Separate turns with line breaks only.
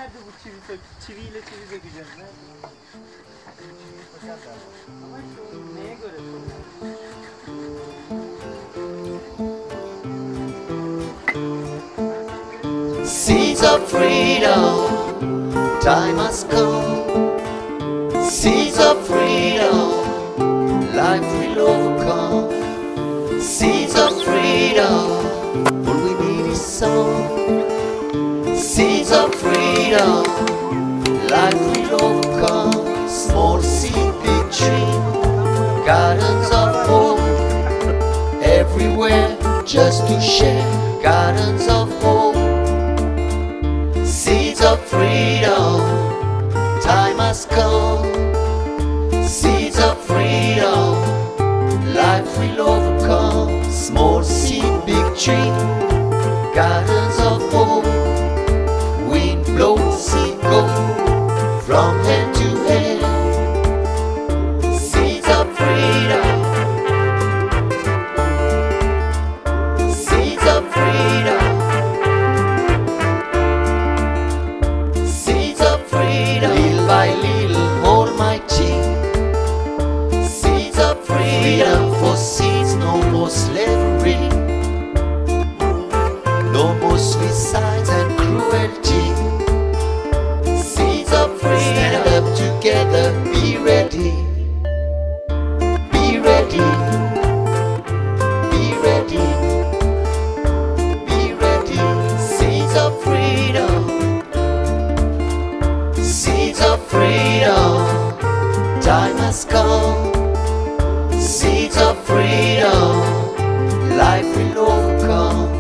Nerede bu çivi çiviyle çivi sökeceğiz? Nerede? Çiviyi söker derler. Ama işte o neye göre sokuyor?
Seeds of freedom, time has come. Seeds of freedom, life will overcome. Seeds of freedom, all we need is song. Seeds of freedom, life will overcome. Small seed, big tree, gardens of hope. Everywhere just to share, gardens of hope. Seeds of freedom, time has come. Seeds of freedom, life will overcome. Small seed, big tree, gardens of hope. Wind blows, seed go from hand to hand. Seeds of freedom, seeds of freedom, seeds of freedom. Little by little, almighty. Seeds of freedom for seeds, no more slavery, no more suicides and cruelty. Seeds of freedom, stand up together, be ready, be ready, be ready, be ready. Seeds of freedom, seeds of freedom, time has come. Seeds of freedom, life will overcome.